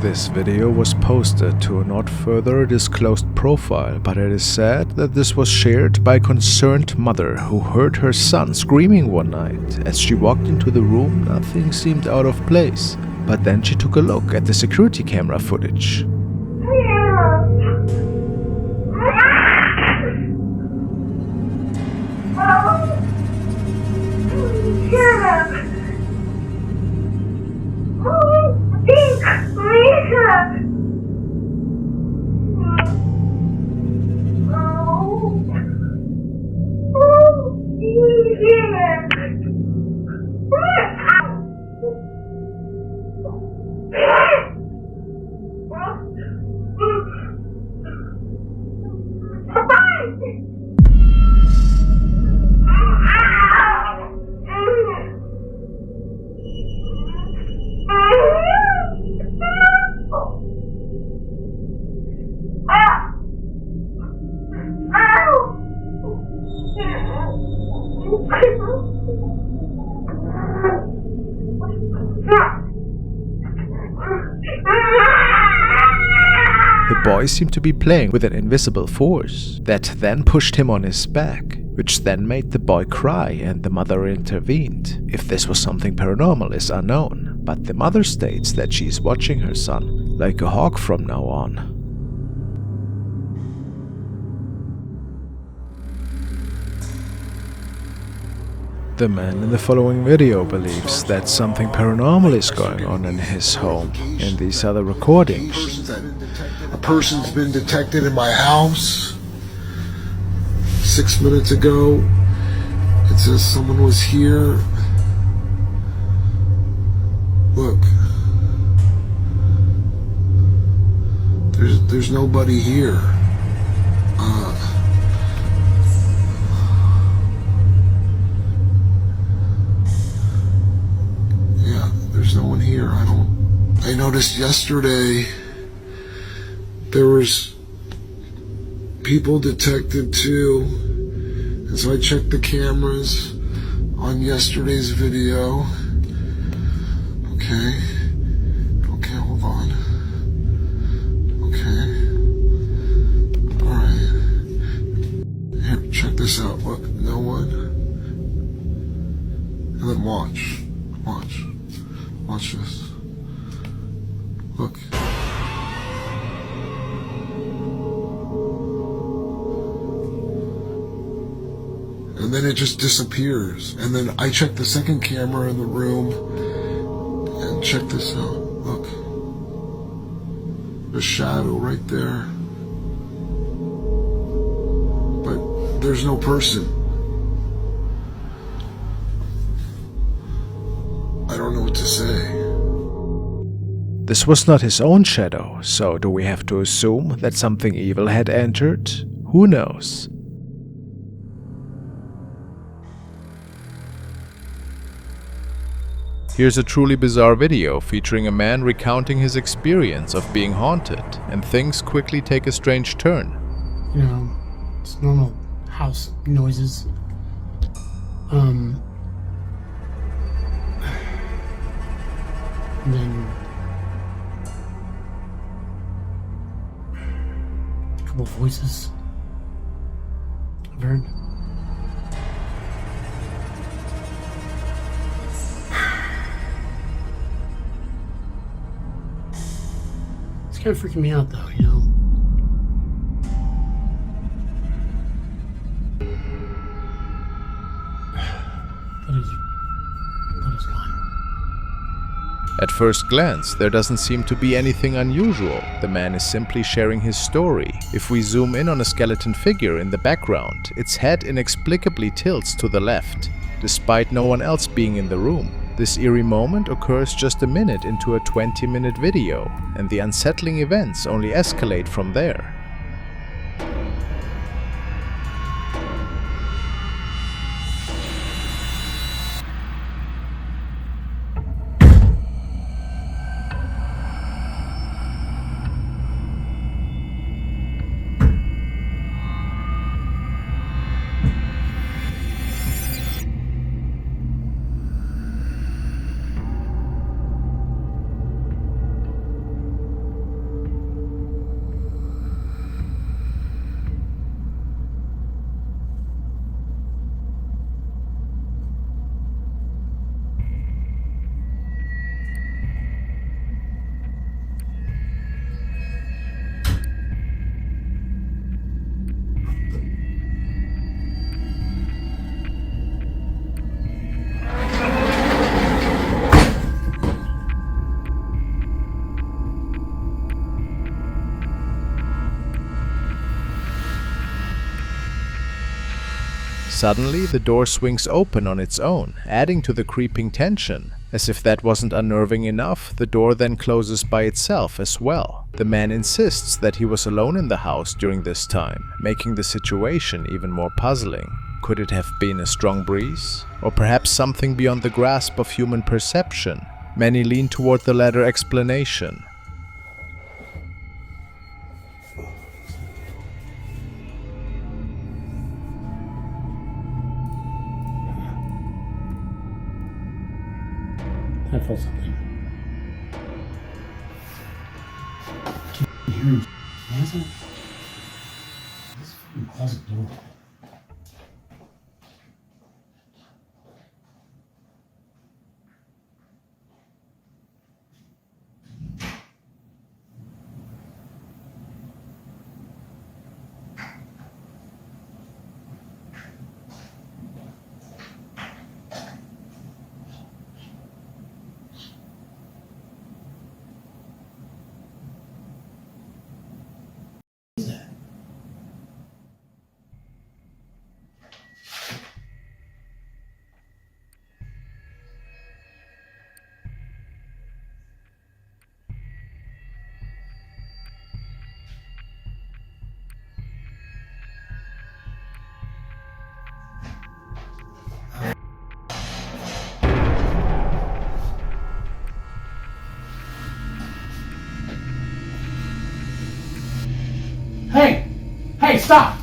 This video was posted to a not further disclosed profile, but it is said that this was shared by a concerned mother who heard her son screaming one night. As she walked into the room, nothing seemed out of place, but then she took a look at the security camera footage. The boy seemed to be playing with an invisible force that then pushed him on his back, which then made the boy cry, and the mother intervened. If this was something paranormal is unknown, but the mother states that she is watching her son like a hawk from now on. The man in the following video believes that something paranormal is going on in his home. In these other recordings, a person's been detected in my house 6 minutes ago. It says someone was here. Look, there's nobody here. There's no one here. I noticed yesterday there was people detected too, and so I checked the cameras on yesterday's video. Okay, hold on. Okay, alright. Here, check this out. Look, no one. And then watch this. Look. And then it just disappears. And then I check the second camera in the room and check this out. Look. The shadow right there. But there's no person. I don't know what to say. This was not his own shadow, so do we have to assume that something evil had entered? Who knows? Here's a truly bizarre video featuring a man recounting his experience of being haunted, and things quickly take a strange turn. You know, it's normal house noises. And then a couple voices I've heard. It's kind of freaking me out though, you know. But it's gone. At first glance, there doesn't seem to be anything unusual. The man is simply sharing his story. If we zoom in on a skeleton figure in the background, its head inexplicably tilts to the left, despite no one else being in the room. This eerie moment occurs just a minute into a 20-minute video, and the unsettling events only escalate from there. Suddenly, the door swings open on its own, adding to the creeping tension. As if that wasn't unnerving enough, the door then closes by itself as well. The man insists that he was alone in the house during this time, making the situation even more puzzling. Could it have been a strong breeze? Or perhaps something beyond the grasp of human perception? Many lean toward the latter explanation. I felt something. Keep hearing. What is it? This fucking closet door. Hey! Hey, stop!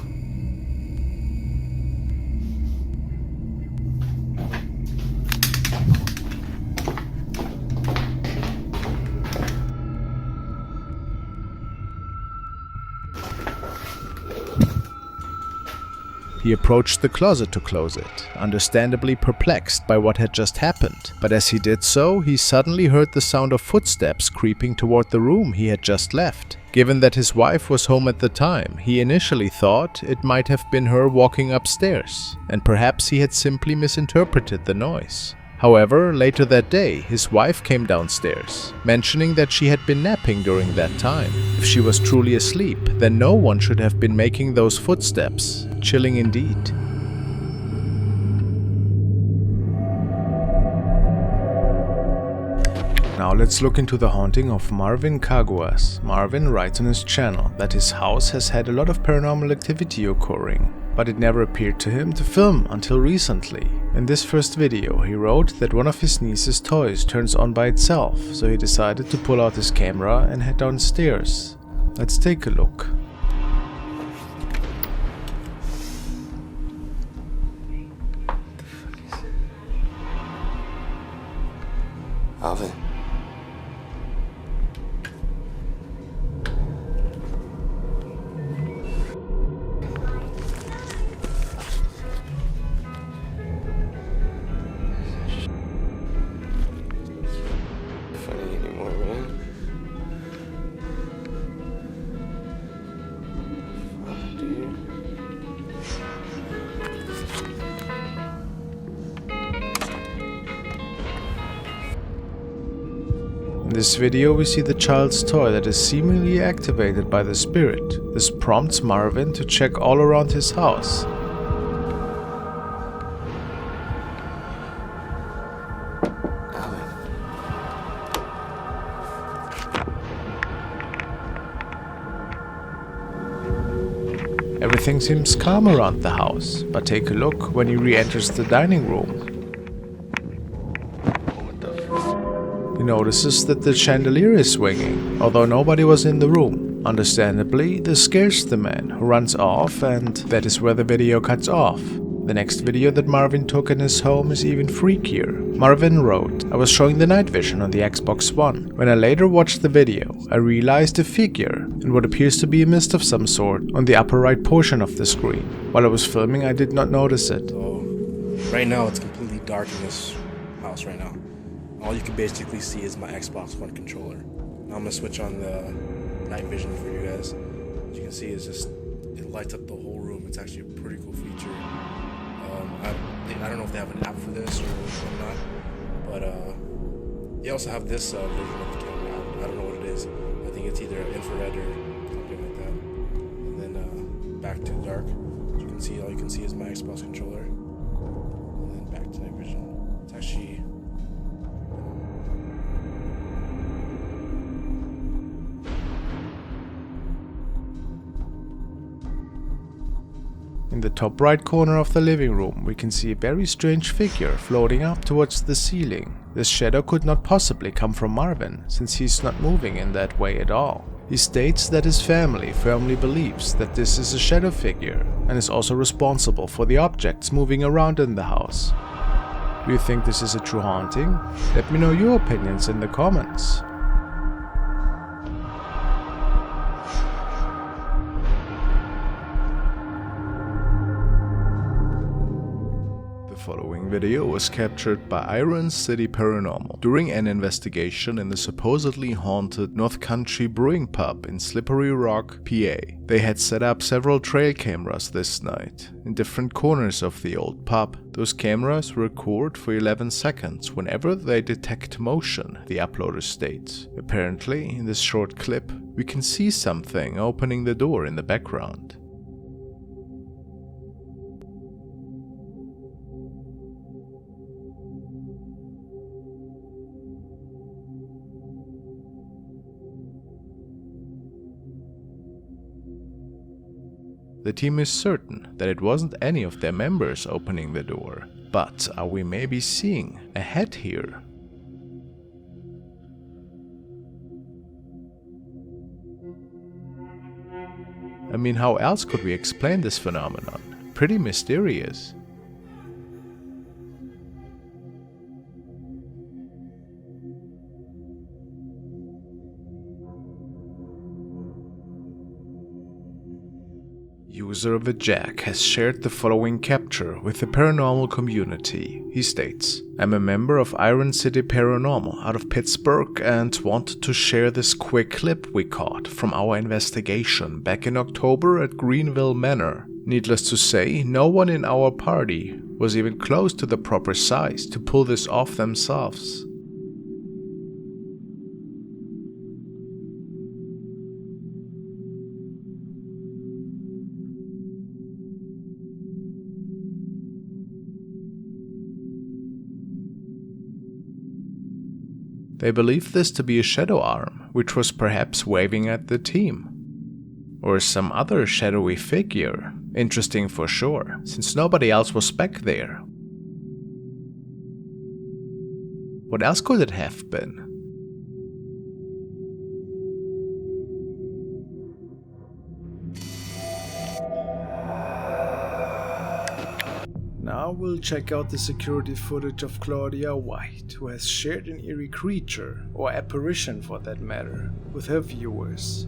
He approached the closet to close it, understandably perplexed by what had just happened. But as he did so, he suddenly heard the sound of footsteps creeping toward the room he had just left. Given that his wife was home at the time, he initially thought it might have been her walking upstairs, and perhaps he had simply misinterpreted the noise. However, later that day, his wife came downstairs, mentioning that she had been napping during that time. If she was truly asleep, then no one should have been making those footsteps. Chilling indeed. Now let's look into the haunting of Marvin Caguas. Marvin writes on his channel that his house has had a lot of paranormal activity occurring, but it never appeared to him to film until recently. In this first video, he wrote that one of his niece's toys turns on by itself, so he decided to pull out his camera and head downstairs. Let's take a look. Alvin. Funny anymore, man. Fuck, dude. In this video, we see the child's toy that is seemingly activated by the spirit. This prompts Marvin to check all around his house. Alvin. Everything seems calm around the house, but take a look when he re-enters the dining room. What the fuck? He notices that the chandelier is swinging, although nobody was in the room. Understandably, this scares the man, who runs off, and that is where the video cuts off. The next video that Marvin took in his home is even freakier. Marvin wrote, "I was showing the night vision on the Xbox One. When I later watched the video, I realized a figure in what appears to be a mist of some sort on the upper right portion of the screen. While I was filming, I did not notice it." So right now it's completely dark in this house right now. All you can basically see is my Xbox One controller. Now I'm gonna switch on the night vision for you guys. As you can see, it lights up the whole room. It's actually a pretty cool feature. I don't know if they have an app for this or not, but they also have this version of the camera. I don't know what it is. I think it's either infrared or something like that. And then back to dark. As you can all you can see is my Xbox controller. And then back to night vision. It's actually... In the top right corner of the living room, we can see a very strange figure floating up towards the ceiling. This shadow could not possibly come from Marvin, since he's not moving in that way at all. He states that his family firmly believes that this is a shadow figure, and is also responsible for the objects moving around in the house. Do you think this is a true haunting? Let me know your opinions in the comments. The following video was captured by Iron City Paranormal during an investigation in the supposedly haunted North Country Brewing Pub in Slippery Rock, PA. They had set up several trail cameras this night in different corners of the old pub. Those cameras record for 11 seconds whenever they detect motion, the uploader states. Apparently, in this short clip, we can see something opening the door in the background. The team is certain that it wasn't any of their members opening the door, but are we maybe seeing a head here? I mean, how else could we explain this phenomenon? Pretty mysterious. User of a Jack has shared the following capture with the paranormal community. He states, "I'm a member of Iron City Paranormal out of Pittsburgh and wanted to share this quick clip we caught from our investigation back in October at Greenville Manor. Needless to say, no one in our party was even close to the proper size to pull this off themselves." They believed this to be a shadow arm, which was perhaps waving at the team. Or some other shadowy figure. Interesting for sure, since nobody else was back there. What else could it have been? Now we'll check out the security footage of Claudia White, who has shared an eerie creature, or apparition for that matter, with her viewers.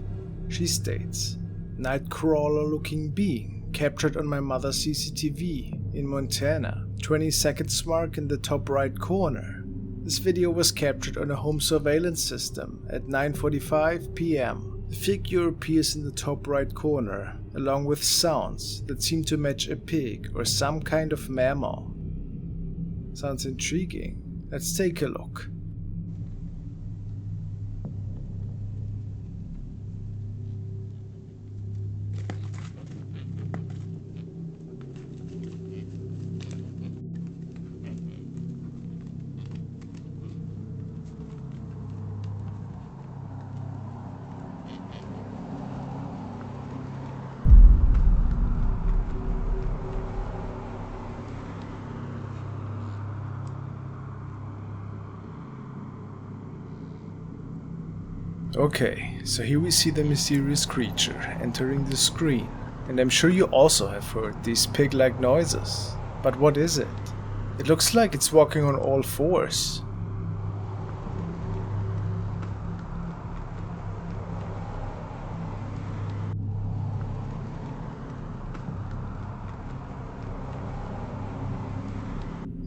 She states, "Nightcrawler looking being captured on my mother's CCTV in Montana, 20 seconds mark in the top right corner. This video was captured on a home surveillance system at 9:45 p.m. The figure appears in the top right corner, along with sounds that seem to match a pig or some kind of mammal." Sounds intriguing. Let's take a look. Okay, so here we see the mysterious creature entering the screen, and I'm sure you also have heard these pig-like noises. But what is it? It looks like it's walking on all fours.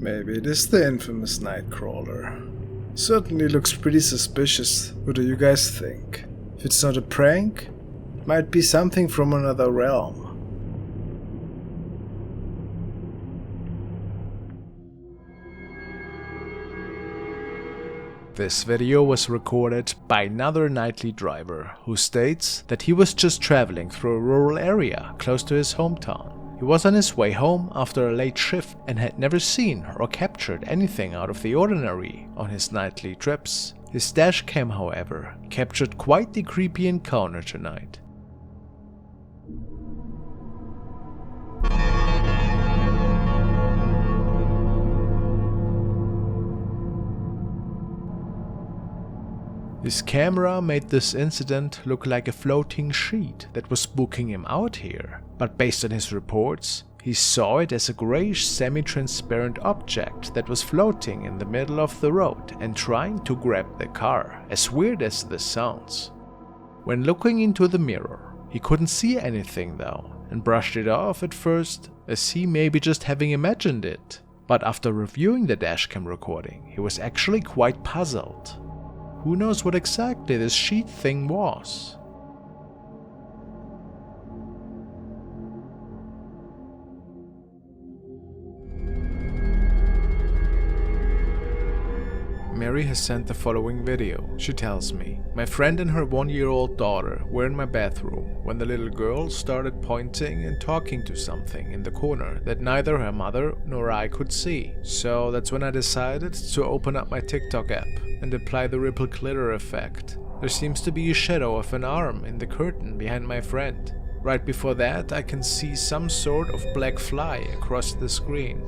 Maybe it is the infamous Nightcrawler. Certainly looks pretty suspicious. What do you guys think? If it's not a prank, it might be something from another realm. This video was recorded by another nightly driver who states that he was just traveling through a rural area close to his hometown. He He was on his way home after a late shift and had never seen or captured anything out of the ordinary on his nightly trips. His dash cam, however, captured quite the creepy encounter tonight. His camera made this incident look like a floating sheet that was spooking him out here, but based on his reports, he saw it as a grayish semi-transparent object that was floating in the middle of the road and trying to grab the car, as weird as this sounds. When looking into the mirror, he couldn't see anything though, and brushed it off at first as he maybe just having imagined it. But after reviewing the dashcam recording, he was actually quite puzzled. Who knows what exactly this sheet thing was? Mary has sent the following video. She tells me, "My friend and her 1-year-old daughter were in my bathroom when the little girl started pointing and talking to something in the corner that neither her mother nor I could see. So that's when I decided to open up my TikTok app and apply the ripple glitter effect. There seems to be a shadow of an arm in the curtain behind my friend. Right before that, I can see some sort of black fly across the screen.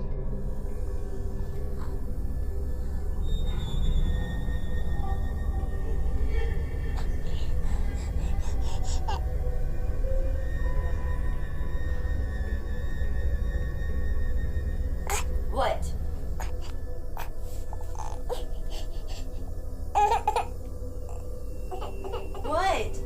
What? What?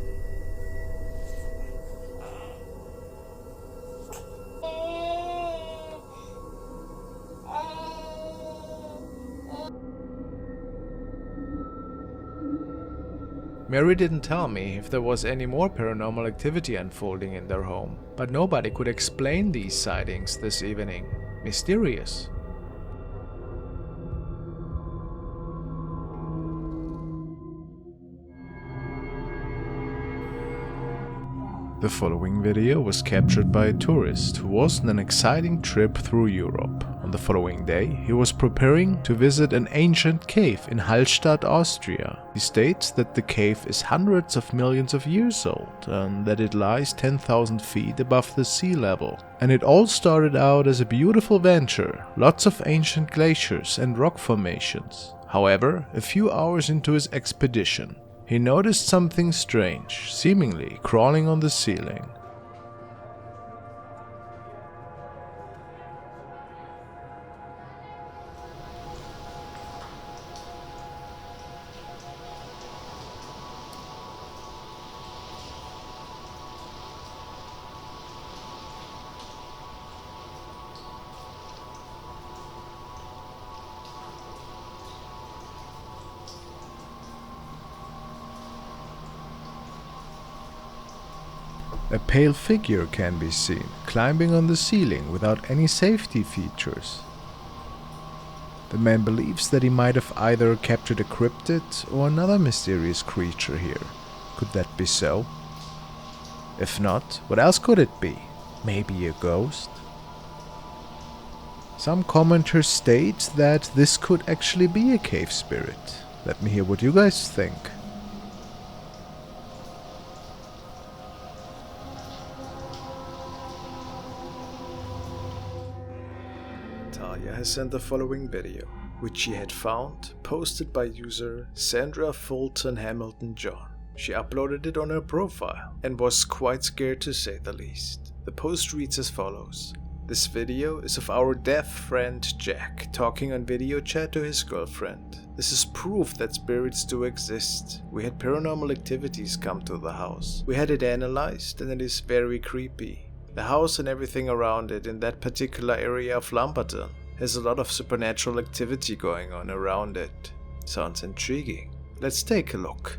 Mary didn't tell me if there was any more paranormal activity unfolding in their home, but nobody could explain these sightings this evening. Mysterious. The following video was captured by a tourist who was on an exciting trip through Europe. On the following day, he was preparing to visit an ancient cave in Hallstatt, Austria. He states that the cave is hundreds of millions of years old and that it lies 10,000 feet above the sea level. And it all started out as a beautiful venture, lots of ancient glaciers and rock formations. However, a few hours into his expedition, he noticed something strange, seemingly crawling on the ceiling. A pale figure can be seen, climbing on the ceiling without any safety features. The man believes that he might have either captured a cryptid or another mysterious creature here. Could that be so? If not, what else could it be? Maybe a ghost? Some commenters state that this could actually be a cave spirit. Let me hear what you guys think. Talia has sent the following video, which she had found, posted by user Sandra Fulton Hamilton John. She uploaded it on her profile and was quite scared to say the least. The post reads as follows. This video is of our deaf friend Jack talking on video chat to his girlfriend. This is proof that spirits do exist. We had paranormal activities come to the house. We had it analyzed and it is very creepy. The house and everything around it in that particular area of Lamberton has a lot of supernatural activity going on around it. Sounds intriguing. Let's take a look.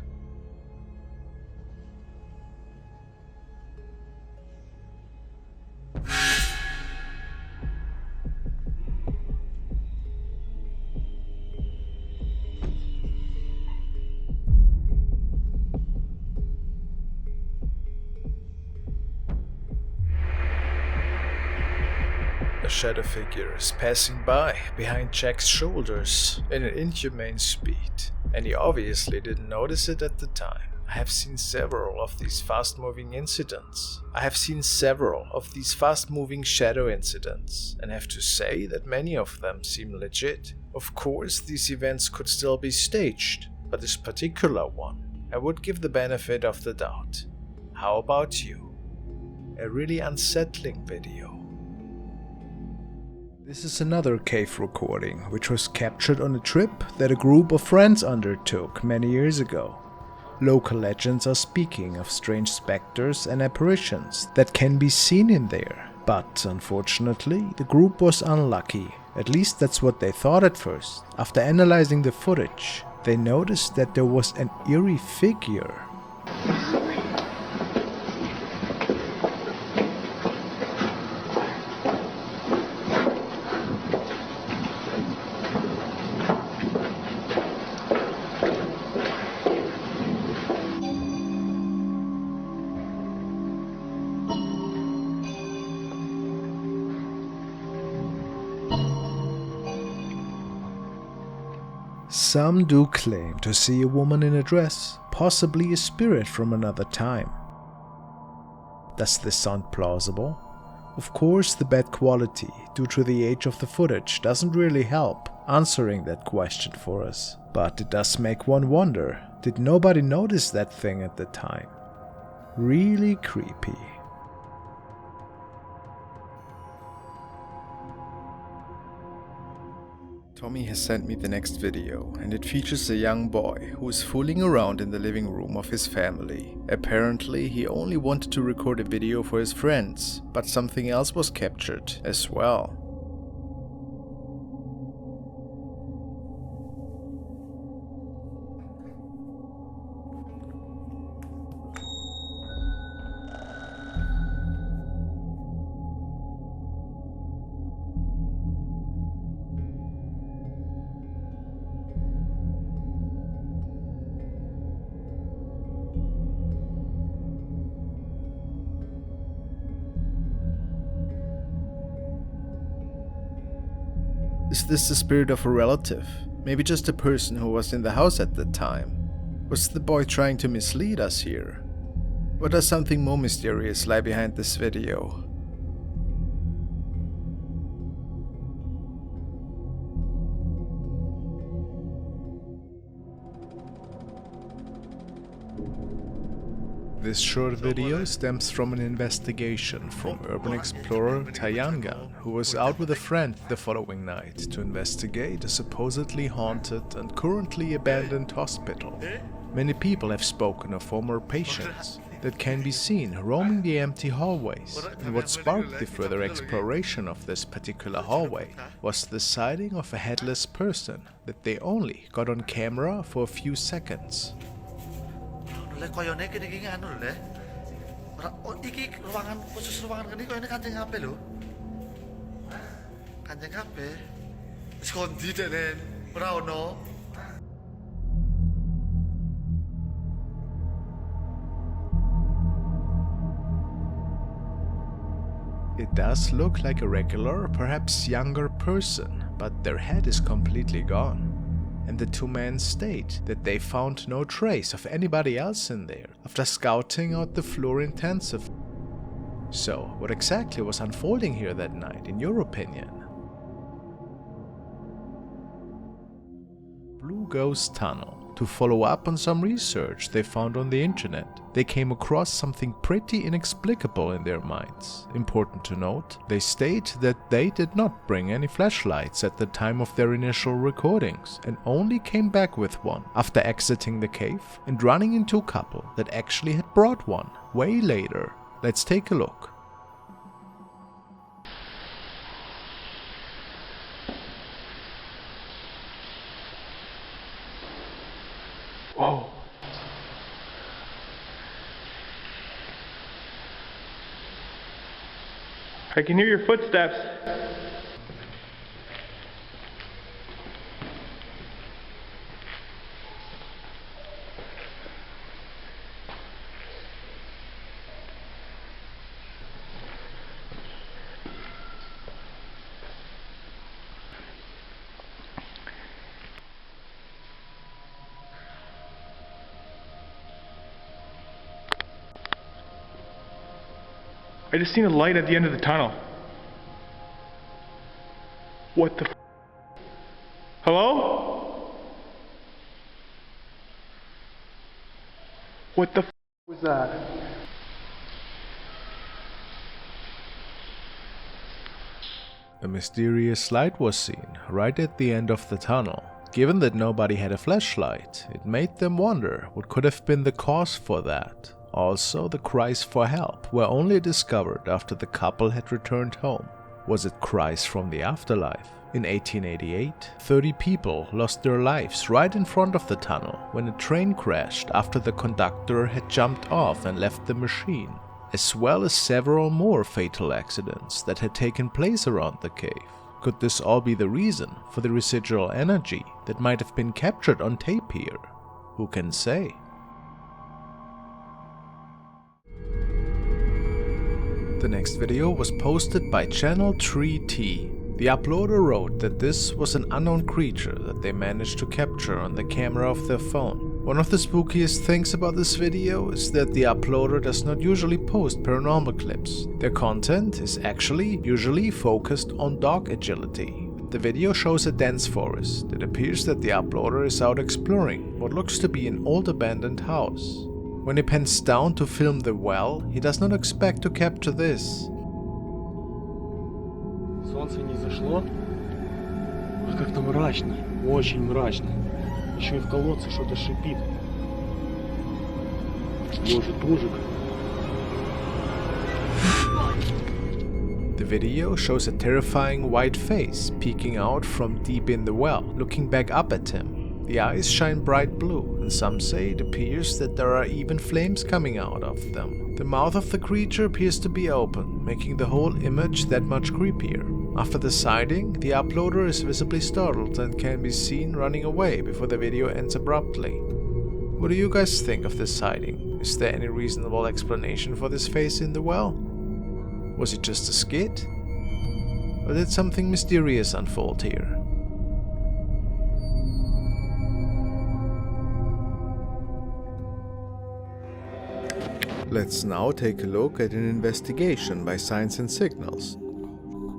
shadow figures passing by behind Jack's shoulders in an inhumane speed, and he obviously didn't notice it at the time. I have seen several of these fast-moving shadow incidents, and have to say that many of them seem legit. Of course, these events could still be staged, but this particular one, I would give the benefit of the doubt. How about you? A really unsettling video. This is another cave recording, which was captured on a trip that a group of friends undertook many years ago. Local legends are speaking of strange specters and apparitions that can be seen in there, but unfortunately the group was unlucky. At least that's what they thought at first. After analyzing the footage, they noticed that there was an eerie figure. Some do claim to see a woman in a dress, possibly a spirit from another time. Does this sound plausible? Of course, the bad quality due to the age of the footage doesn't really help answering that question for us. But it does make one wonder, did nobody notice that thing at the time? Really creepy. Tommy has sent me the next video, and it features a young boy who is fooling around in the living room of his family. Apparently, he only wanted to record a video for his friends, but something else was captured as well. Is this the spirit of a relative? Maybe just a person who was in the house at the time? Was the boy trying to mislead us here? Or does something more mysterious lie behind this video? This short video stems from an investigation from urban explorer Tayangan, who was out with a friend the following night to investigate a supposedly haunted and currently abandoned hospital. Many people have spoken of former patients that can be seen roaming the empty hallways, and what sparked the further exploration of this particular hallway was the sighting of a headless person that they only got on camera for a few seconds. Koyone kini anu lho le. Iki ruangan khusus ruangan kene koyone kancing HP lho. Kancing HP. Wis kondi denen. Ora ono. It does look like a regular, perhaps younger person, but their head is completely gone. And the two men state that they found no trace of anybody else in there after scouting out the floor intensively. So, what exactly was unfolding here that night, in your opinion? Blue Ghost Tunnel. To follow up on some research they found on the internet, they came across something pretty inexplicable in their minds. Important to note, they state that they did not bring any flashlights at the time of their initial recordings and only came back with one after exiting the cave and running into a couple that actually had brought one way later. Let's take a look. Whoa. I can hear your footsteps. I just seen a light at the end of the tunnel. What the f? Hello? What the f was that? A mysterious light was seen right at the end of the tunnel. Given that nobody had a flashlight, it made them wonder what could have been the cause for that. Also, the cries for help were only discovered after the couple had returned home. Was it cries from the afterlife? In 1888, 30 people lost their lives right in front of the tunnel when a train crashed after the conductor had jumped off and left the machine, as well as several more fatal accidents that had taken place around the cave. Could this all be the reason for the residual energy that might have been captured on tape here? Who can say? The next video was posted by Channel 3T. The uploader wrote that this was an unknown creature that they managed to capture on the camera of their phone. One of the spookiest things about this video is that the uploader does not usually post paranormal clips. Their content is actually usually focused on dog agility. The video shows a dense forest. It appears that the uploader is out exploring what looks to be an old abandoned house. When he pans down to film the well, he does not expect to capture this. Солнце не зашло. Как-то мрачно, очень мрачно. Еще и в колодце что-то шипит. Боже, тужик. The video shows a terrifying white face peeking out from deep in the well, looking back up at him. The eyes shine bright blue, and some say it appears that there are even flames coming out of them. The mouth of the creature appears to be open, making the whole image that much creepier. After the sighting, the uploader is visibly startled and can be seen running away before the video ends abruptly. What do you guys think of this sighting? Is there any reasonable explanation for this face in the well? Was it just a skit? Or did something mysterious unfold here? Let's now take a look at an investigation by Signs and Signals.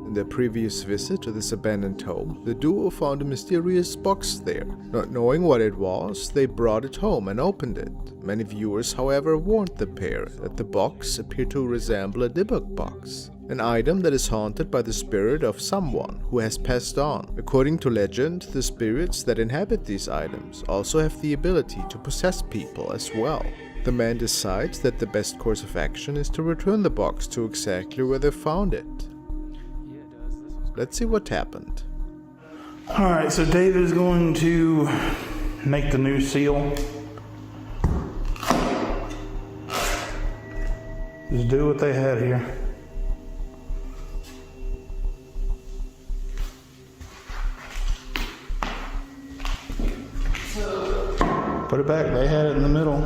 In their previous visit to this abandoned home, the duo found a mysterious box there. Not knowing what it was, they brought it home and opened it. Many viewers, however, warned the pair that the box appeared to resemble a debug box, an item that is haunted by the spirit of someone who has passed on. According to legend, the spirits that inhabit these items also have the ability to possess people as well. The man decides that the best course of action is to return the box to exactly where they found it. Let's see what happened. Alright, so David is going to make the new seal. Just do what they had here. Put it back, they had it in the middle.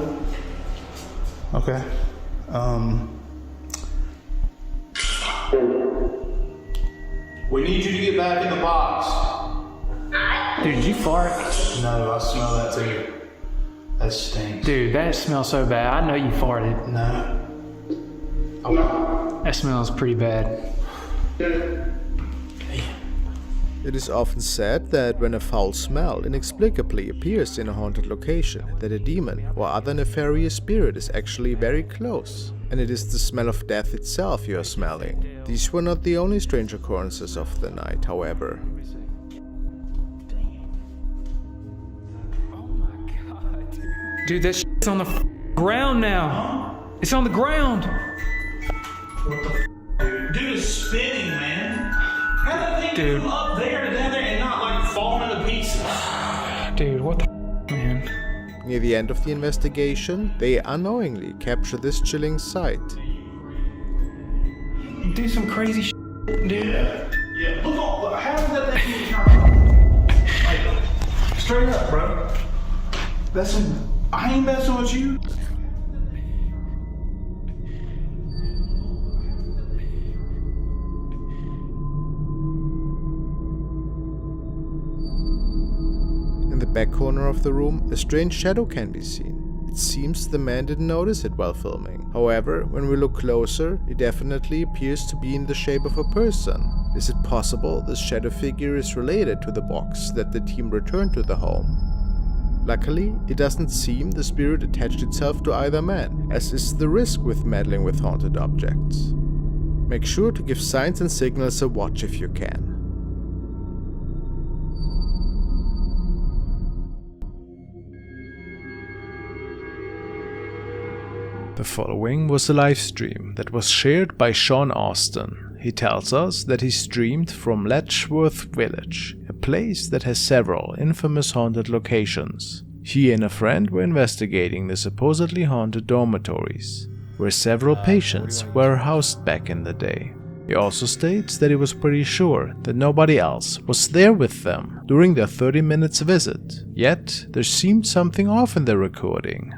Okay. We need you to get back in the box. Dude, did you fart? No, I smell that too. That stinks. Dude, that smells so bad. I know you farted. No. That smells pretty bad. It is often said that when a foul smell inexplicably appears in a haunted location, that a demon or other nefarious spirit is actually very close, and it is the smell of death itself you are smelling. These were not the only strange occurrences of the night, however. Dude, that shit's on the ground now. It's on the ground. What the dude? Dude is spinning, man. How did that thing Dude. come up there to down there and not like fall into pieces? Dude, what the man? Near the end of the investigation, they unknowingly capture this chilling sight. Do some crazy shit, dude. Yeah. Look on. How did that thing even turn? Like, straight up, bro. That's some. I ain't messing with you. In the back corner of the room, a strange shadow can be seen. It seems the man didn't notice it while filming. However, when we look closer, it definitely appears to be in the shape of a person. Is it possible this shadow figure is related to the box that the team returned to the home? Luckily, it doesn't seem the spirit attached itself to either man, as is the risk with meddling with haunted objects. Make sure to give signs and signals a watch if you can. The following was a live stream that was shared by Sean Austin. He tells us that he streamed from Letchworth Village, a place that has several infamous haunted locations. He and a friend were investigating the supposedly haunted dormitories, where several patients were housed back in the day. He also states that he was pretty sure that nobody else was there with them during their 30 minutes visit, yet there seemed something off in the recording.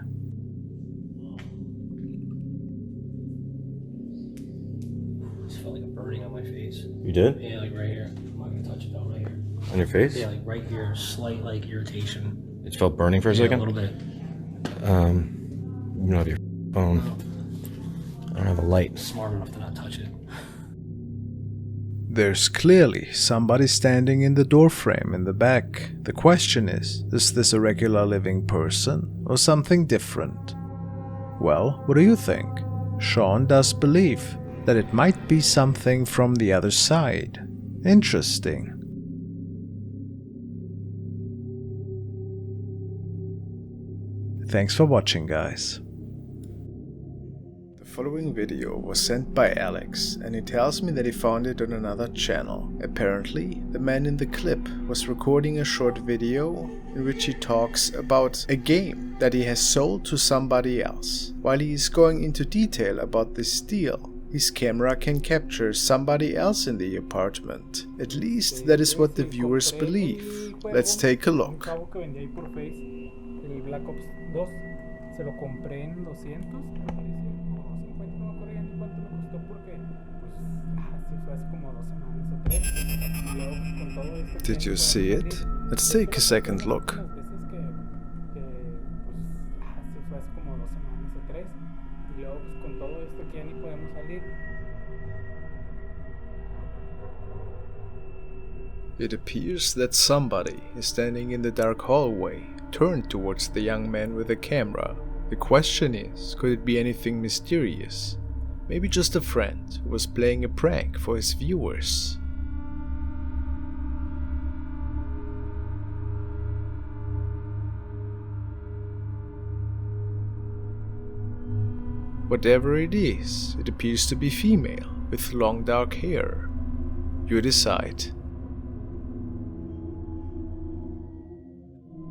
You did? Yeah, like right here. I'm not gonna touch it though, right here. On your face? Yeah, like right here, slight like irritation. It felt burning for a Yeah, second? a little bit. You don't have your phone. I don't have a light. Smart enough to not touch it. There's clearly somebody standing in the doorframe in the back. The question is this a regular living person or something different? Well, what do you think? Sean does believe that it might be something from the other side. Interesting. Thanks for watching, guys. The following video was sent by Alex, and he tells me that he found it on another channel. Apparently, the man in the clip was recording a short video in which he talks about a game that he has sold to somebody else. While he is going into detail about this deal, his camera can capture somebody else in the apartment. At least that is what the viewers believe. Let's take a look. El Black Ops 2 se lo compré en 200 o 50, no me acuerdo ya ni cuánto me costó porque así fue hace como 2 semanas o 3 y luego con todo esto. Did you see it? Let's take a second look. Las veces que pues así fue hace como 2 semanas o 3 y luego pues con todo esto que ya ni podemos salir. It appears that somebody is standing in the dark hallway, turned towards the young man with the camera. The question is, could it be anything mysterious? Maybe just a friend who was playing a prank for his viewers. Whatever it is, it appears to be female, with long dark hair. You decide.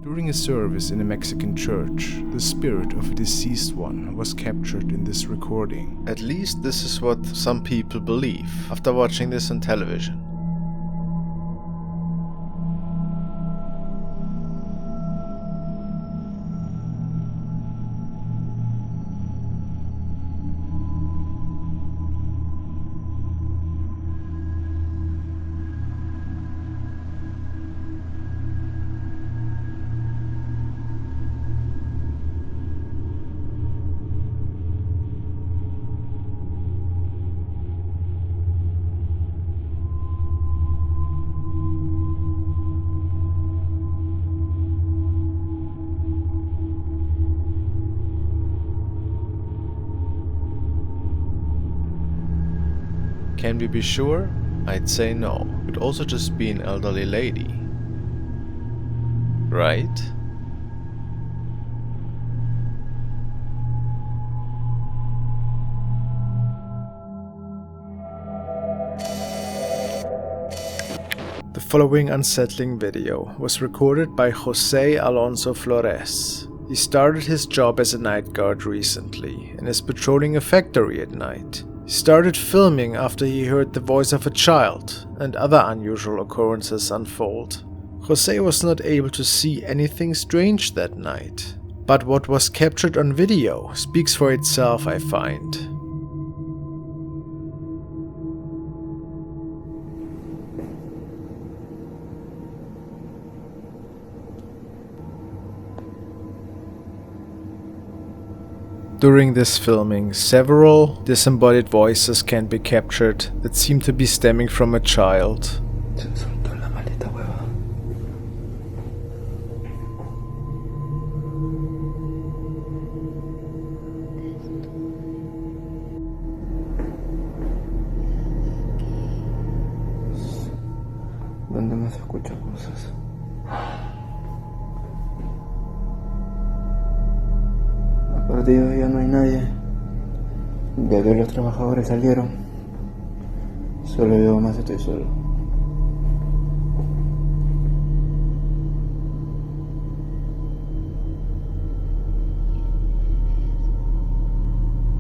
During a service in a Mexican church, the spirit of a deceased one was captured in this recording. At least this is what some people believe after watching this on television. Can we be sure? I'd say no. Could also just be an elderly lady. Right? The following unsettling video was recorded by Jose Alonso Flores. He started his job as a night guard recently and is patrolling a factory at night. He started filming after he heard the voice of a child and other unusual occurrences unfold. Jose was not able to see anything strange that night, but what was captured on video speaks for itself, I find. During this filming, several disembodied voices can be captured that seem to be stemming from a child. ¿Dónde más escucho cosas? A partir de hoy ya no hay nadie. Ya que los trabajadores salieron, solo yo más estoy solo.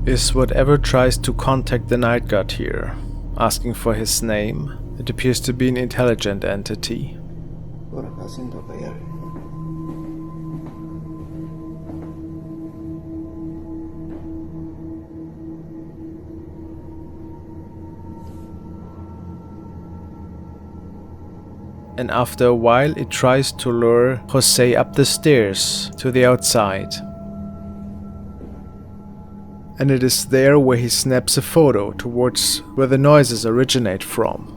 Is whatever tries to contact the night god here, asking for his name? It appears to be an intelligent entity. Por acá siento que hay algo. And after a while it tries to lure Jose up the stairs to the outside. And it is there where he snaps a photo towards where the noises originate from.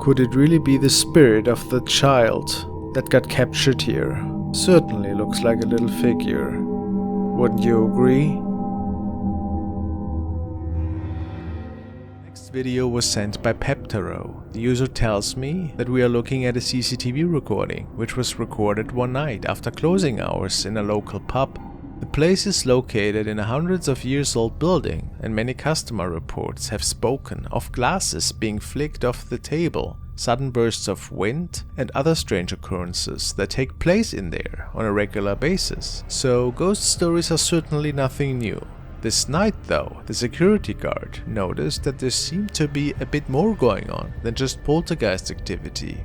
Could it really be the spirit of the child that got captured here? Certainly looks like a little figure. Wouldn't you agree? Next video was sent by Peptero. The user tells me that we are looking at a CCTV recording, which was recorded one night after closing hours in a local pub. The place is located in a hundreds of years old building, and many customer reports have spoken of glasses being flicked off the table, sudden bursts of wind, and other strange occurrences that take place in there on a regular basis. So ghost stories are certainly nothing new. This night though, the security guard noticed that there seemed to be a bit more going on than just poltergeist activity.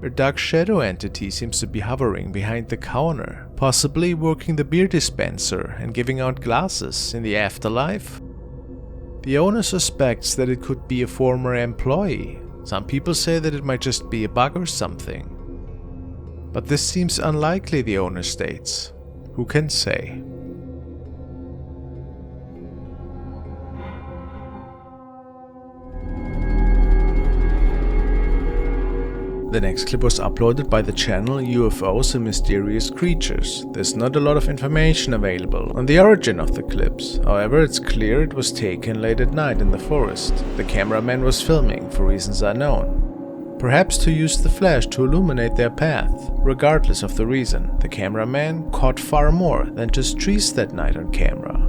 A dark shadow entity seems to be hovering behind the counter, possibly working the beer dispenser and giving out glasses in the afterlife. The owner suspects that it could be a former employee. Some people say that it might just be a bug or something. But this seems unlikely, the owner states. Who can say? The next clip was uploaded by the channel UFOs and Mysterious Creatures. There's not a lot of information available on the origin of the clips. However, it's clear it was taken late at night in the forest. The cameraman was filming for reasons unknown. Perhaps to use the flash to illuminate their path. Regardless of the reason, the cameraman caught far more than just trees that night on camera.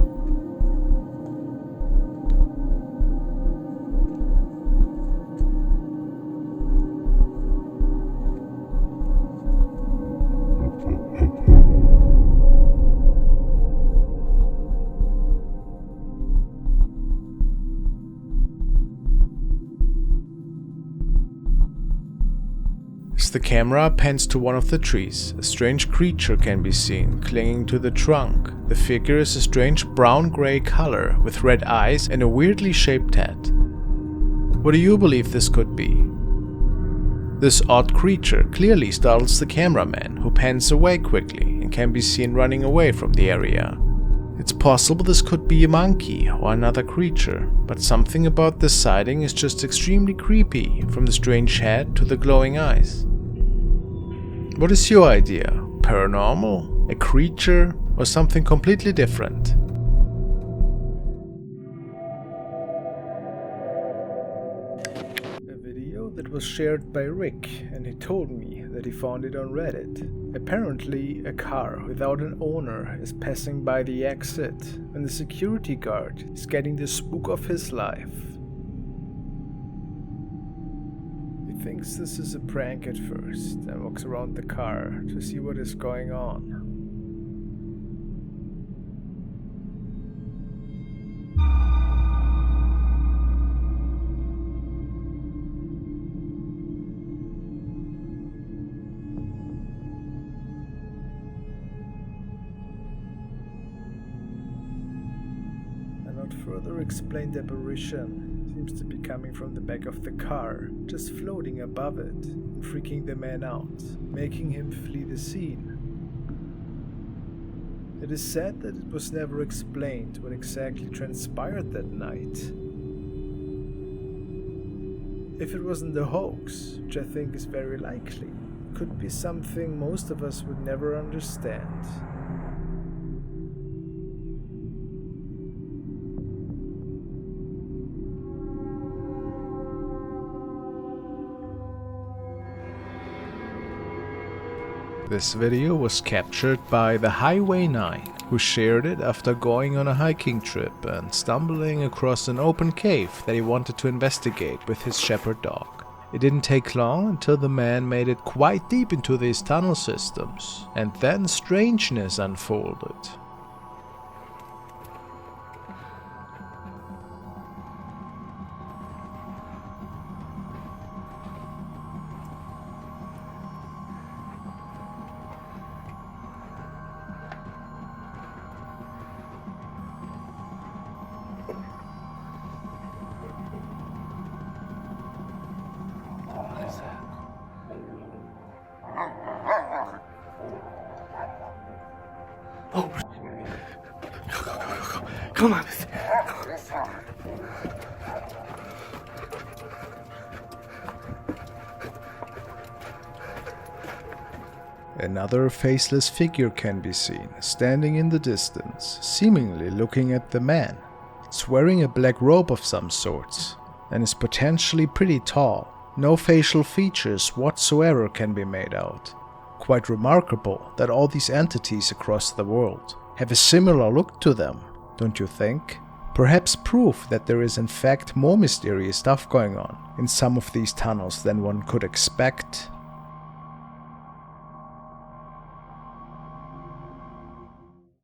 As the camera pans to one of the trees, a strange creature can be seen clinging to the trunk. The figure is a strange brown-gray color with red eyes and a weirdly shaped head. What do you believe this could be? This odd creature clearly startles the cameraman, who pans away quickly and can be seen running away from the area. It's possible this could be a monkey or another creature, but something about this sighting is just extremely creepy, from the strange head to the glowing eyes. What is your idea? Paranormal? A creature? Or something completely different? A video that was shared by Rick, and he told me that he found it on Reddit. Apparently, a car without an owner is passing by the exit, and the security guard is getting the spook of his life. It thinks this is a prank at first and walks around the car to see what is going on. Further explained apparition seems to be coming from the back of the car, just floating above it and freaking the man out, making him flee the scene. It is said that it was never explained what exactly transpired that night. If it wasn't a hoax, which I think is very likely, it could be something most of us would never understand. This video was captured by the Highway 9, who shared it after going on a hiking trip and stumbling across an open cave that he wanted to investigate with his shepherd dog. It didn't take long until the man made it quite deep into these tunnel systems, and then strangeness unfolded. Oh, come on. Another faceless figure can be seen, standing in the distance, seemingly looking at the man. It's wearing a black robe of some sorts, and is potentially pretty tall. No facial features whatsoever can be made out. Quite remarkable that all these entities across the world have a similar look to them, don't you think? Perhaps proof that there is in fact more mysterious stuff going on in some of these tunnels than one could expect.